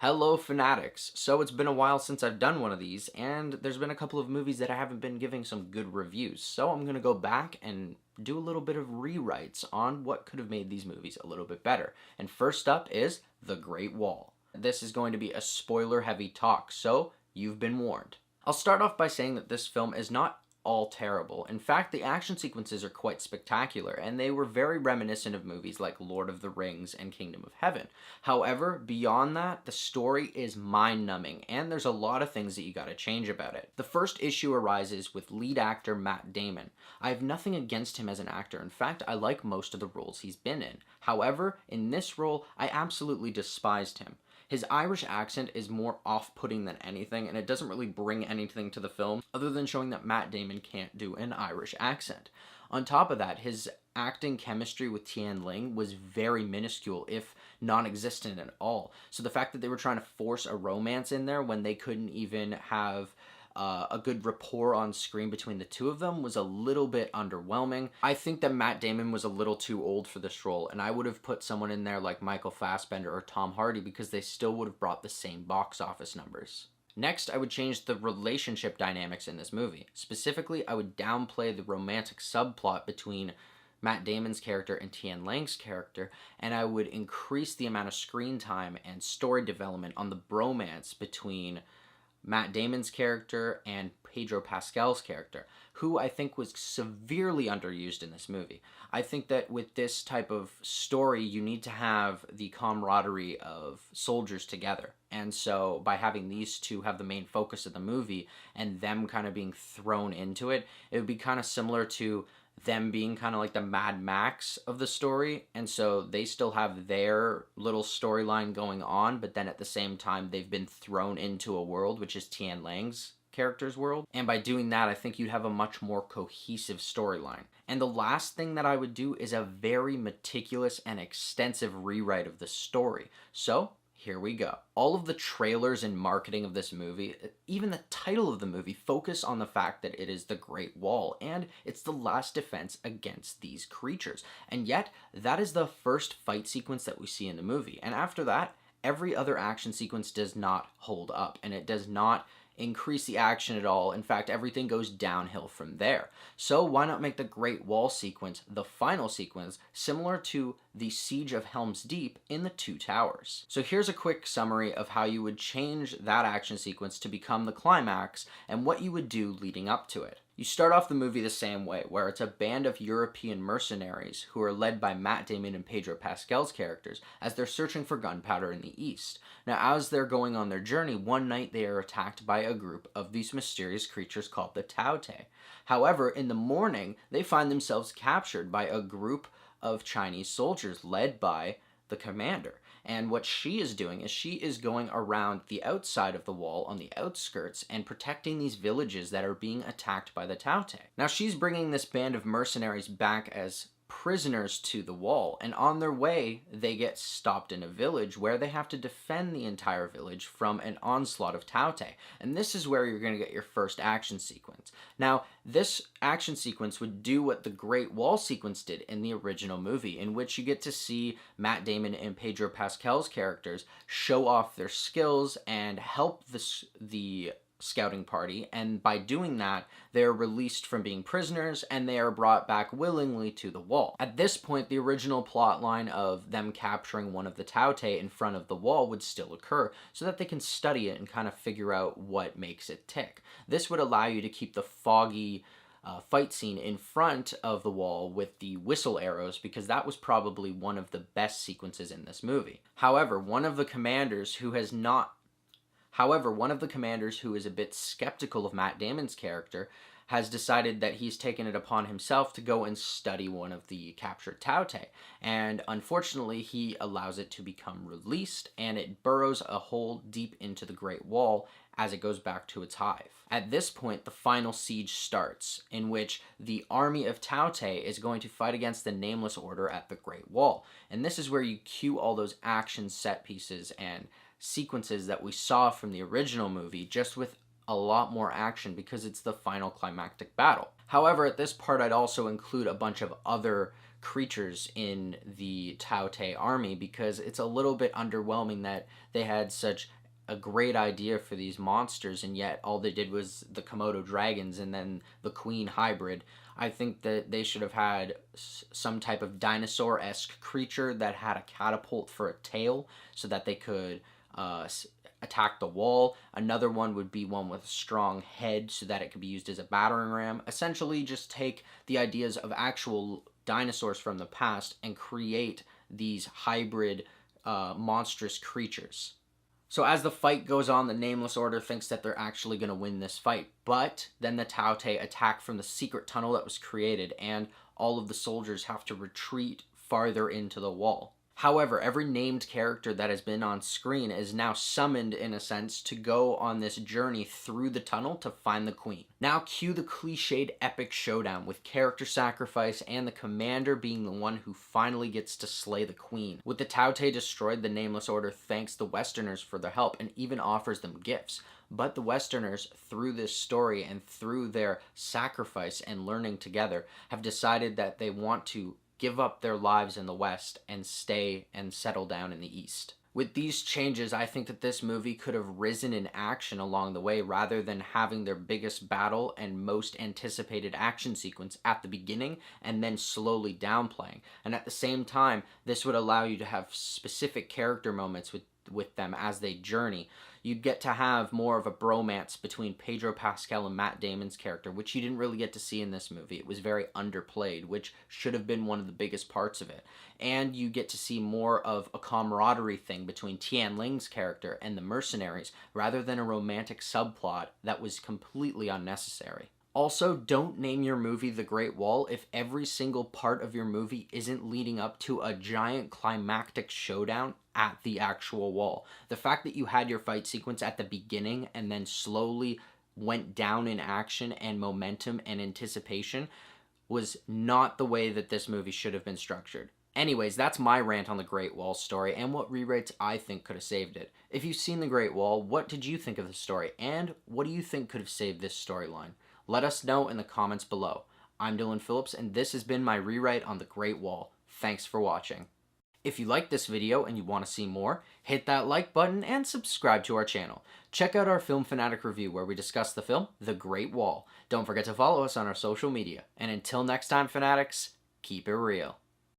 Hello, Fanatics. So it's been a while since I've done one of these, and there's been a couple of movies that I haven't been giving some good reviews. So I'm going to go back and do a little bit of rewrites on what could have made these movies a little bit better. And first up is The Great Wall. This is going to be a spoiler heavy talk, so you've been warned. I'll start off by saying that this film is not all terrible. In fact, the action sequences are quite spectacular, and they were very reminiscent of movies like Lord of the Rings and Kingdom of Heaven. However, beyond that, the story is mind-numbing, and there's a lot of things that you gotta change about it. The first issue arises with lead actor Matt Damon. I have nothing against him as an actor. In fact, I like most of the roles he's been in. However, in this role, I absolutely despised him. His Irish accent is more off-putting than anything, and it doesn't really bring anything to the film other than showing that Matt Damon can't do an Irish accent. On top of that, his acting chemistry with Tian Ling was very minuscule, if non-existent at all. So the fact that they were trying to force a romance in there when they couldn't even have a good rapport on screen between the two of them was a little bit underwhelming. I think that Matt Damon was a little too old for this role, and I would have put someone in there like Michael Fassbender or Tom Hardy because they still would have brought the same box office numbers. Next, I would change the relationship dynamics in this movie. Specifically, I would downplay the romantic subplot between Matt Damon's character and Tian Lang's character, and I would increase the amount of screen time and story development on the bromance between Matt Damon's character and Pedro Pascal's character, who I think was severely underused in this movie. I think that with this type of story, you need to have the camaraderie of soldiers together. And so by having these two have the main focus of the movie and them kind of being thrown into it, it would be kind of similar to them being kind of like the Mad Max of the story, and so they still have their little storyline going on, but then at the same time they've been thrown into a world which is Tian Lang's character's world, and by doing that I think you'd have a much more cohesive storyline. And the last thing that I would do is a very meticulous and extensive rewrite of the story. So here we go. All of the trailers and marketing of this movie, even the title of the movie, focus on the fact that it is the Great Wall, and it's the last defense against these creatures. And yet, that is the first fight sequence that we see in the movie. And after that, every other action sequence does not hold up, and it does not increase the action at all. In fact, everything goes downhill from there. So why not make the Great Wall sequence the final sequence, similar to the Siege of Helm's Deep in the Two Towers? So here's a quick summary of how you would change that action sequence to become the climax and what you would do leading up to it. You start off the movie the same way, where it's a band of European mercenaries who are led by Matt Damon and Pedro Pascal's characters as they're searching for gunpowder in the east. Now, as they're going on their journey, one night they are attacked by a group of these mysterious creatures called the Taote. However, in the morning, they find themselves captured by a group of Chinese soldiers led by the commander. And what she is doing is she is going around the outside of the wall on the outskirts and protecting these villages that are being attacked by the Taote. Now she's bringing this band of mercenaries back as prisoners to the wall, and on their way they get stopped in a village where they have to defend the entire village from an onslaught of Taote. And this is where you're going to get your first action sequence. Now this action sequence would do what the Great Wall sequence did in the original movie, in which you get to see Matt Damon and Pedro Pascal's characters show off their skills and help the scouting party, and by doing that they're released from being prisoners and they are brought back willingly to the wall. At this point, the original plot line of them capturing one of the Taote in front of the wall would still occur so that they can study it and kind of figure out what makes it tick. This would allow you to keep the foggy fight scene in front of the wall with the whistle arrows, because that was probably one of the best sequences in this movie. However, one of the commanders who is a bit skeptical of Matt Damon's character has decided that he's taken it upon himself to go and study one of the captured Taote. And unfortunately, he allows it to become released, and it burrows a hole deep into the Great Wall as it goes back to its hive. At this point, the final siege starts, in which the army of Taote is going to fight against the Nameless Order at the Great Wall. And this is where you cue all those action set pieces and sequences that we saw from the original movie, just with a lot more action, because it's the final climactic battle. However, at this part I'd also include a bunch of other creatures in the Tao Te army, because it's a little bit underwhelming that they had such a great idea for these monsters and yet all they did was the Komodo dragons and then the queen hybrid. I think that they should have had some type of dinosaur-esque creature that had a catapult for a tail so that they could attack the wall. Another one would be one with a strong head so that it could be used as a battering ram. Essentially just take the ideas of actual dinosaurs from the past and create these hybrid monstrous creatures. So as the fight goes on, the Nameless Order thinks that they're actually going to win this fight. But then the Tao Te attack from the secret tunnel that was created, and all of the soldiers have to retreat farther into the wall. However, every named character that has been on screen is now summoned, in a sense, to go on this journey through the tunnel to find the queen. Now cue the cliched epic showdown with character sacrifice and the commander being the one who finally gets to slay the queen. With the Tao Te destroyed, the Nameless Order thanks the Westerners for their help and even offers them gifts. But the Westerners, through this story and through their sacrifice and learning together, have decided that they want to give up their lives in the West and stay and settle down in the East. With these changes, I think that this movie could have risen in action along the way rather than having their biggest battle and most anticipated action sequence at the beginning and then slowly downplaying. And at the same time, this would allow you to have specific character moments with them as they journey. You'd get to have more of a bromance between Pedro Pascal and Matt Damon's character, which you didn't really get to see in this movie. It was very underplayed, which should have been one of the biggest parts of it. And you get to see more of a camaraderie thing between Tian Ling's character and the mercenaries, rather than a romantic subplot that was completely unnecessary. Also, don't name your movie The Great Wall if every single part of your movie isn't leading up to a giant climactic showdown at the actual wall. The fact that you had your fight sequence at the beginning and then slowly went down in action and momentum and anticipation was not the way that this movie should have been structured. Anyways, that's my rant on The Great Wall story and what rewrites I think could have saved it. If you've seen The Great Wall, what did you think of the story and what do you think could have saved this storyline? Let us know in the comments below. I'm Dylan Phillips, and this has been my rewrite on The Great Wall. Thanks for watching. If you liked this video and you want to see more, hit that like button and subscribe to our channel. Check out our Film Fanatic review where we discuss the film The Great Wall. Don't forget to follow us on our social media. And until next time, Fanatics, keep it real.